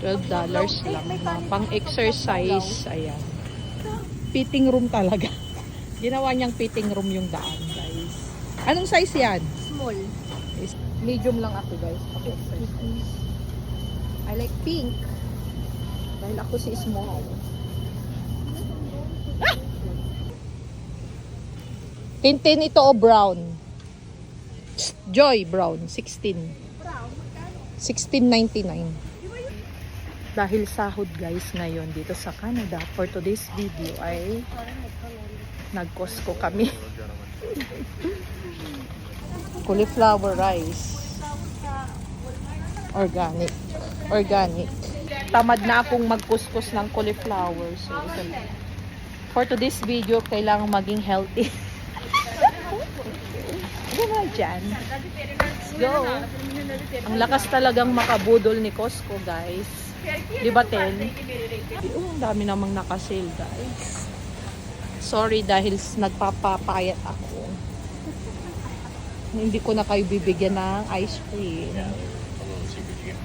$12 lang. Pang exercise. Ayan. Fitting room talaga. Ginawa niyang fitting room yung daan, guys. Anong size yan? Small. Medium lang ako, guys. Pang-exercise. I like pink. Dahil ako si small. Ah! Tintin ito o brown? Joy brown, 16. Brown, magkano? $16.99. Dahil sahod guys ngayon dito sa Canada, for today's video ay nag-Costco kami. Cauliflower rice. Organic. Organic. Tamad na akong magkuskus ng cauliflower. So, for today's video, kailangan maging healthy. Ano nga dyan? Let's go. Ang lakas talagang makabudol ni Costco, guys. Di ba, Ten? Ang dami namang nakasale, guys. Sorry dahil nagpapapayat ako. Hindi ko na kayo bibigyan ng ice cream.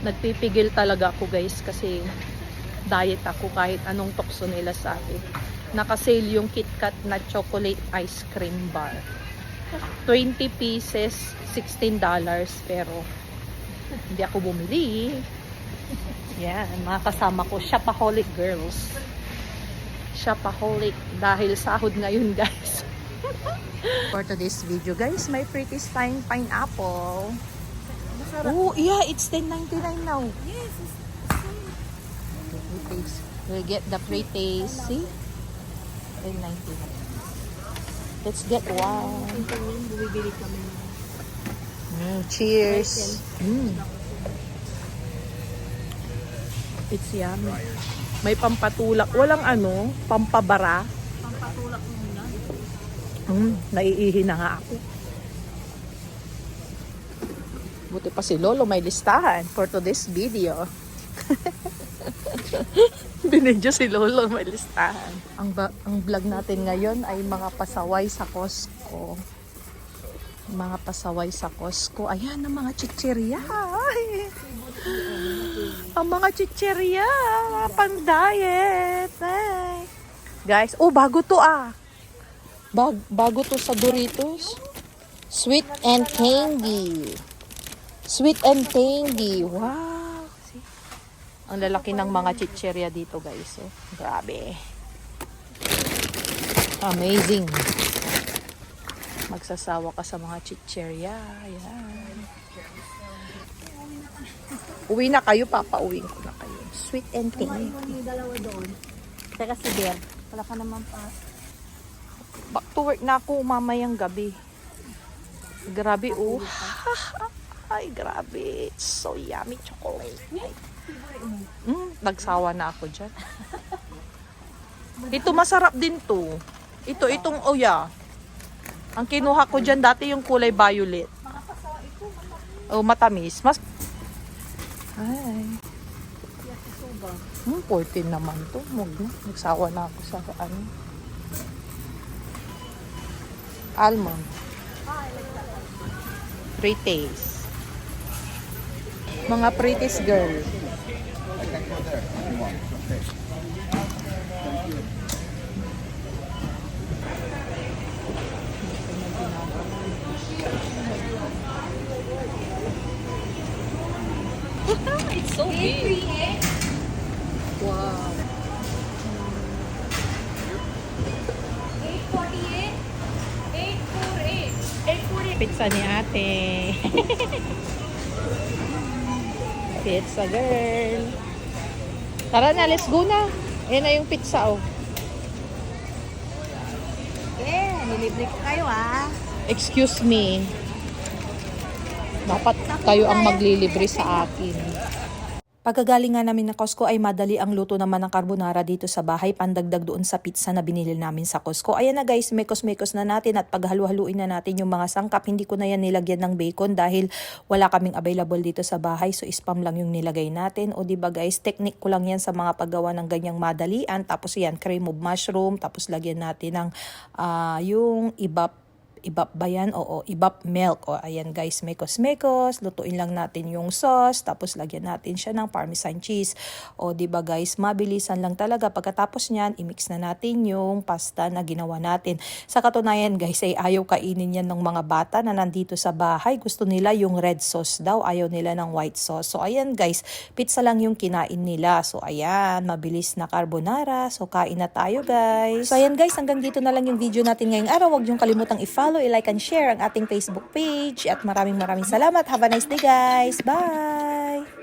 Nagpipigil talaga ako, guys, kasi diet ako kahit anong tukso nila sa akin. Nakasale yung KitKat na chocolate ice cream bar. 20 pieces, $16, pero hindi ako bumili. Yan, mga kasama ko, shopaholic girls. Shopaholic dahil sahod ngayon, guys. For today's video, guys, may pretty stein pineapple. Oh, yeah, it's $10.99 now. Yes, it's We'll get the pre-taste. See? $10.99. Let's get one. bumibili kami. Cheers. It's yummy. May pampatulak. Walang ano, pampabara. Pampatulak muna. Naiihi na nga ako. Buti pa si Lolo may listahan for today's video. Binidyo si Lolo may listahan. Ang vlog natin ngayon ay mga pasaway sa Costco. Mga pasaway sa Costco. Ayan ang mga chichirya. Ang mga chichirya. Mga pang-diet. Ay. Guys, oh bago to ah. Bago to sa Doritos. Sweet and candy. Sweet and candy. Wow. Ang lalaki ng mga chichirya dito, guys. Oh, grabe. Amazing. Magsasawa ka sa mga chichirya. Ayan. Uwi na kayo, papauwiin ko na kayo. Sweet and candy. Yung dalawa doon. Teka si Bear. Wala ka naman pa. Back to work na ako mamayang gabi. Grabe, oh. Ay, grabe. It's so yummy chocolate. Nagsawa na ako dyan. Ito masarap din to. Itong oya. Ang kinuha ko dyan dati yung kulay violet. Oh, matamis. Ay. 14 naman to. Nagsawa na ako sa ano. Almond. Pretties. Mga pretties girl. It's so big. Wow. 848. 848. Pizza ni ate. Pizza girl. Tara na, let's go na. Ayan na yung pizza, oh. Yeah, nilibre ko kayo ah. Excuse me. Dapat kayo ang maglilibre sa akin. Pagkagaling nga namin ng Costco ay madali ang luto naman ng carbonara dito sa bahay, pandagdag doon sa pizza na binili namin sa Costco. Ayan na guys, mekos-mekos na natin at paghalu-haluin na natin yung mga sangkap. Hindi ko na yan nilagyan ng bacon dahil wala kaming available dito sa bahay, so spam lang yung nilagay natin. O diba guys, technique ko lang yan sa mga paggawa ng ganyang madalian. Tapos yan, cream of mushroom, tapos lagyan natin ng yung ibap ba yan? Oo, ibap milk. O, ayan guys, mekos-mekos. Lutuin lang natin yung sauce. Tapos lagyan natin siya ng parmesan cheese. O, diba guys, mabilisan lang talaga. Pagkatapos nyan, i-mix na natin yung pasta na ginawa natin. Sa katunayan guys, ay ayaw kainin yan ng mga bata na nandito sa bahay. Gusto nila yung red sauce daw. Ayaw nila ng white sauce. So, ayan guys, pizza lang yung kinain nila. So, ayan, mabilis na carbonara. So, kain na tayo guys. So, ayan guys, hanggang dito na lang yung video natin ngayong araw. Huwag niyong kalimutang i-follow, i-like and share ang ating Facebook page. At maraming salamat. Have a nice day guys. Bye!